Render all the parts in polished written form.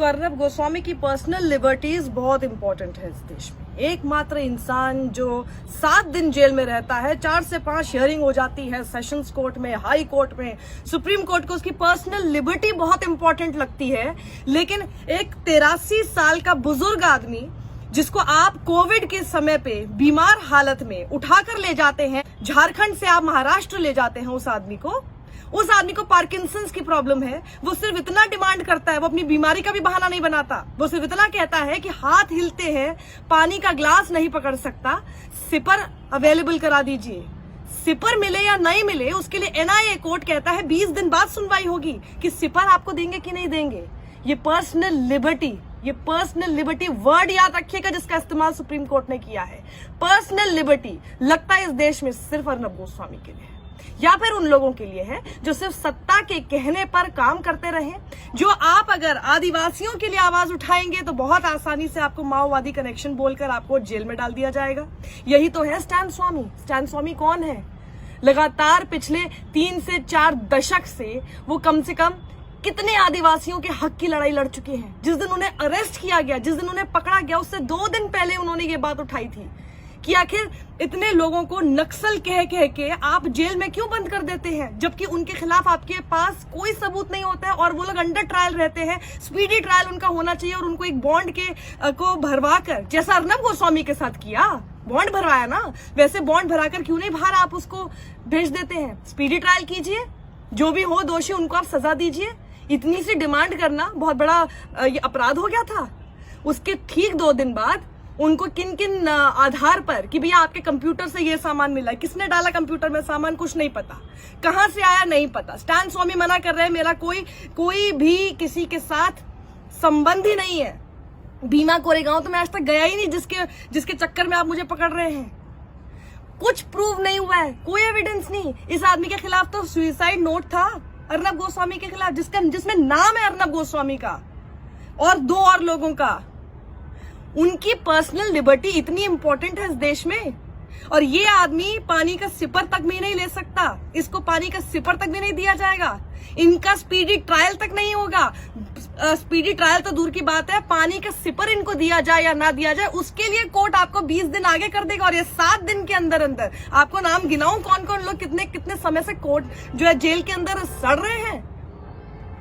तो अर्नब गोस्वामी की personal liberties बहुत इंपॉर्टेंट है इस देश में। एकमात्र इंसान जो 7 दिन जेल में रहता है, 4 से 5 हियरिंग हो जाती है सेशंस कोर्ट में, हाई कोर्ट में, सुप्रीम कोर्ट को उसकी पर्सनल लिबर्टी बहुत इंपॉर्टेंट लगती है। लेकिन एक 83 साल का बुजुर्ग आदमी जिसको आप कोविड के समय पे बीमार हालत में उठाकर ले जाते हैं, झारखंड से आप महाराष्ट्र ले जाते हैं उस आदमी को पार्किंसंस की प्रॉब्लम है। वो सिर्फ इतना डिमांड करता है, वो अपनी बीमारी का भी बहाना नहीं बनाता, वो सिर्फ इतना कहता है कि हाथ हिलते हैं, पानी का ग्लास नहीं पकड़ सकता, सिपर अवेलेबल करा दीजिए। सिपर मिले या नहीं मिले उसके लिए एनआईए कोर्ट कहता है 20 दिन बाद सुनवाई होगी कि सिपर आपको देंगे कि नहीं देंगे। ये पर्सनल लिबर्टी वर्ड याद रखिएगा जिसका इस्तेमाल सुप्रीम कोर्ट ने किया है। पर्सनल लिबर्टी लगता है इस देश में सिर्फ अर्नब गोस्वामी के लिए है, या फिर उन लोगों के लिए है जो सिर्फ सत्ता के कहने पर काम करते रहे। जो आप अगर आदिवासियों के लिए आवाज उठाएंगे तो बहुत आसानी से आपको माओवादी कनेक्शन बोलकर आपको जेल में डाल दिया जाएगा। यही तो है स्टैन स्वामी। स्टैन स्वामी कौन है? लगातार पिछले 3 से 4 दशक से वो कम से कम कितने आदिवासियों के हक की लड़ाई लड़ चुके हैं। जिस दिन उन्हें अरेस्ट किया गया, जिस दिन उन्हें पकड़ा गया, उससे 2 दिन पहले उन्होंने ये बात उठाई थी कि आखिर इतने लोगों को नक्सल कह के आप जेल में क्यों बंद कर देते हैं, जबकि उनके खिलाफ आपके पास कोई सबूत नहीं होता है और वो लोग अंडर ट्रायल रहते हैं। स्पीडी ट्रायल उनका होना चाहिए और उनको एक बॉन्ड को भरवा कर, जैसा अर्नब गोस्वामी के साथ किया, बॉन्ड भरवाया ना, वैसे बॉन्ड भराकर क्यों नहीं बाहर आप उसको भेज देते हैं। स्पीडी ट्रायल कीजिए, जो भी हो दोषी उनको आप सजा दीजिए। इतनी सी डिमांड करना बहुत बड़ा ये अपराध हो गया था। उसके ठीक 2 दिन बाद उनको किन किन आधार पर कि भैया आपके कंप्यूटर से ये सामान मिला, किसने डाला कंप्यूटर में सामान, कुछ नहीं पता, कहां से आया नहीं पता। स्टैन स्वामी मना कर रहे हैं मेरा कोई भी किसी के साथ संबंध ही नहीं है। भीमा कोरेगांव तो मैं आज तक गया ही नहीं जिसके चक्कर में आप मुझे पकड़ रहे हैं। कुछ प्रूव नहीं हुआ है, कोई एविडेंस नहीं। इस आदमी के खिलाफ तो सुसाइड नोट था अर्नब गोस्वामी के खिलाफ, जिसमें नाम है अर्नब गोस्वामी का और 2 और लोगों का। उनकी पर्सनल लिबर्टी इतनी इंपॉर्टेंट है इस देश में, और ये आदमी पानी का सिपर तक भी नहीं ले सकता। इसको पानी का सिपर तक भी नहीं दिया जाएगा। इनका स्पीडी ट्रायल तक नहीं होगा। स्पीडी ट्रायल तो दूर की बात है, पानी का सिपर इनको दिया जाए या ना दिया जाए उसके लिए कोर्ट आपको 20 दिन आगे कर देगा। और ये 7 दिन के अंदर आपको नाम गिनाऊं कौन कौन लोग कितने समय से कोर्ट जो है जेल के अंदर सड़ रहे हैं।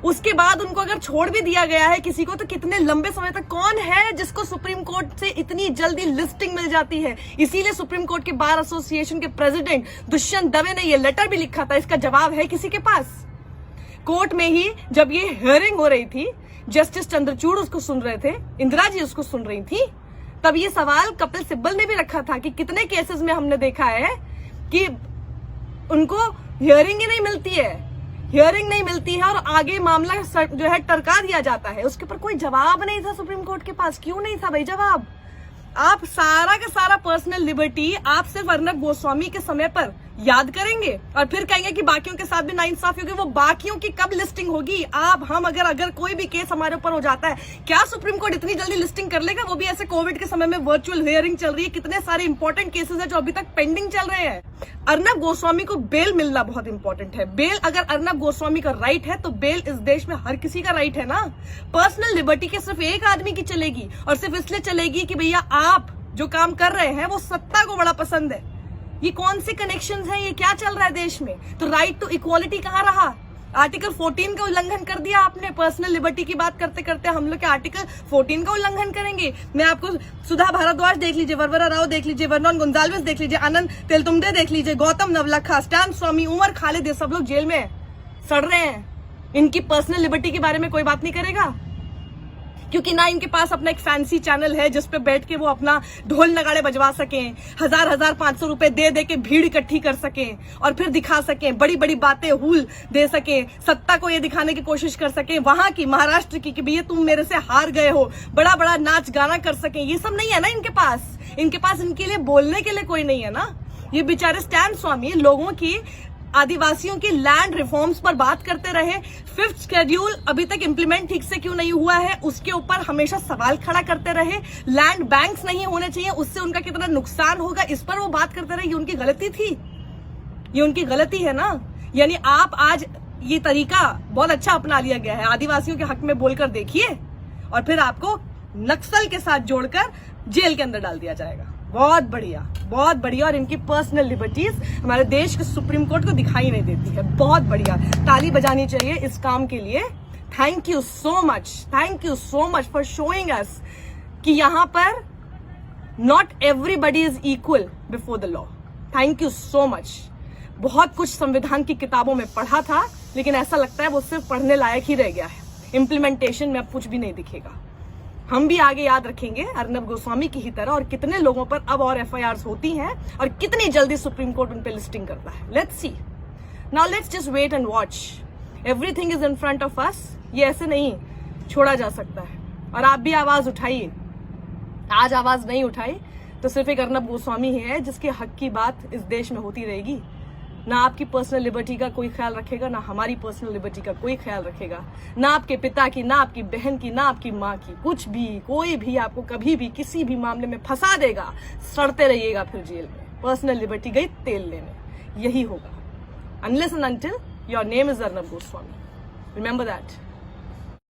उसके बाद उनको अगर छोड़ भी दिया गया है किसी को, तो कितने लंबे समय तक कौन है जिसको सुप्रीम कोर्ट से इतनी जल्दी लिस्टिंग मिल जाती है। इसीलिए सुप्रीम कोर्ट के बार एसोसिएशन के प्रेसिडेंट दुष्यंत दवे ने ये लेटर भी लिखा था। इसका जवाब है किसी के पास? कोर्ट में ही जब ये हियरिंग हो रही थी, जस्टिस चंद्रचूड़ उसको सुन रहे थे, इंदिरा जी उसको सुन रही थी, तब ये सवाल कपिल सिब्बल ने भी रखा था कि कितने केसेस में हमने देखा है कि उनको हियरिंग ही नहीं मिलती है और आगे मामला जो है टरका दिया जाता है। उसके ऊपर कोई जवाब नहीं था सुप्रीम कोर्ट के पास। क्यों नहीं था भाई जवाब? आप सारा का सारा पर्सनल लिबर्टी आप सिर्फ अर्नब गोस्वामी के समय पर याद करेंगे और फिर कहेंगे कि बाकियों के साथ भी नाइंसाफी होगी। वो बाकियों की कब लिस्टिंग होगी? हम अगर कोई भी केस हमारे ऊपर हो जाता है, क्या सुप्रीम कोर्ट इतनी जल्दी लिस्टिंग कर लेगा? वो भी ऐसे कोविड के समय में वर्चुअल हियरिंग चल रही है, कितने सारे इंपॉर्टेंट केसेस है जो अभी तक पेंडिंग चल रहे हैं। अर्नब गोस्वामी को बेल मिलना बहुत इंपॉर्टेंट है। बेल अगर अर्नब गोस्वामी का राइट है तो बेल इस देश में हर किसी का राइट है ना। पर्सनल लिबर्टी के सिर्फ एक आदमी की चलेगी, और सिर्फ इसलिए चलेगी कि भैया आप जो काम कर रहे हैं वो सत्ता को बड़ा पसंद है। ये कौन से कनेक्शंस हैं? ये क्या चल रहा है देश में? तो राइट टू इक्वालिटी कहाँ रहा? आर्टिकल 14 का उल्लंघन कर दिया आपने। पर्सनल लिबर्टी की बात करते करते हम लोग के आर्टिकल 14 का उल्लंघन करेंगे। मैं आपको सुधा भारद्वाज देख लीजिए, वरवरा राव देख लीजिए, वर्नॉन गोंजाल्विस देख लीजिए, आनंद तेलतुम्बडे देख लीजिए, गौतम नवलखा, स्टैन स्वामी, उमर खालिद, ये सब लोग जेल में सड़ रहे हैं। इनकी पर्सनल लिबर्टी के बारे में कोई बात नहीं करेगा, क्योंकि ना इनके पास अपना एक फैंसी चैनल है जिसपे बैठ के वो अपना ढोल नगाड़े बजवा सकें, 1000-1500 रुपए दे के भीड़ इकट्ठी कर सकें और फिर दिखा सकें, बड़ी बड़ी बातें हूल दे सकें, सत्ता को ये दिखाने की कोशिश कर सकें, वहां की महाराष्ट्र की कि भैया तुम मेरे से हार गए हो, बड़ा बड़ा नाच गाना कर सकें। ये सब नहीं है ना इनके पास। इनके लिए बोलने के लिए कोई नहीं है ना। ये बेचारे स्टैन स्वामी लोगों की, आदिवासियों की लैंड रिफॉर्म्स पर बात करते रहे। 5th शेड्यूल अभी तक इंप्लीमेंट ठीक से क्यों नहीं हुआ है उसके ऊपर हमेशा सवाल खड़ा करते रहे। लैंड बैंक्स नहीं होने चाहिए, उससे उनका कितना नुकसान होगा इस पर वो बात करते रहे। ये उनकी गलती थी, ये उनकी गलती है ना। यानी आप आज ये तरीका बहुत अच्छा अपना लिया गया है, आदिवासियों के हक में बोलकर देखिए और फिर आपको नक्सल के साथ जोड़कर जेल के अंदर डाल दिया जाएगा। बहुत बढ़िया। और इनकी पर्सनल लिबर्टीज हमारे देश के सुप्रीम कोर्ट को दिखाई नहीं देती है। बहुत बढ़िया, ताली बजानी चाहिए इस काम के लिए। Thank you so much for showing us कि यहां पर not everybody is equal before the law. Thank you so much. बहुत कुछ संविधान की किताबों में पढ़ा था, लेकिन ऐसा लगता है वो सिर्फ पढ़ने लायक ही रह गया है। इम्प्लीमेंटेशन में अब कुछ भी नहीं दिखेगा। हम भी आगे याद रखेंगे अर्नब गोस्वामी की ही तरह, और कितने लोगों पर अब और FIRs होती हैं और कितनी जल्दी सुप्रीम कोर्ट उन पे लिस्टिंग करता है। Let's see, now let's just wait and watch. Everything is in front of us. ये ऐसे नहीं छोड़ा जा सकता है। और आप भी आवाज उठाइए। आज आवाज नहीं उठाई तो सिर्फ एक अर्नब गोस्वामी ही है जिसके हक की बात इस देश में होती रहेगी। ना आपकी पर्सनल लिबर्टी का कोई ख्याल रखेगा, ना हमारी पर्सनल लिबर्टी का कोई ख्याल रखेगा, ना आपके पिता की, ना आपकी बहन की, ना आपकी माँ की। कुछ भी, कोई भी आपको कभी भी किसी भी मामले में फंसा देगा, सड़ते रहिएगा फिर जेल में। पर्सनल लिबर्टी गई तेल लेने, यही होगा। Unless and until your name is Arnab Goswami, remember that.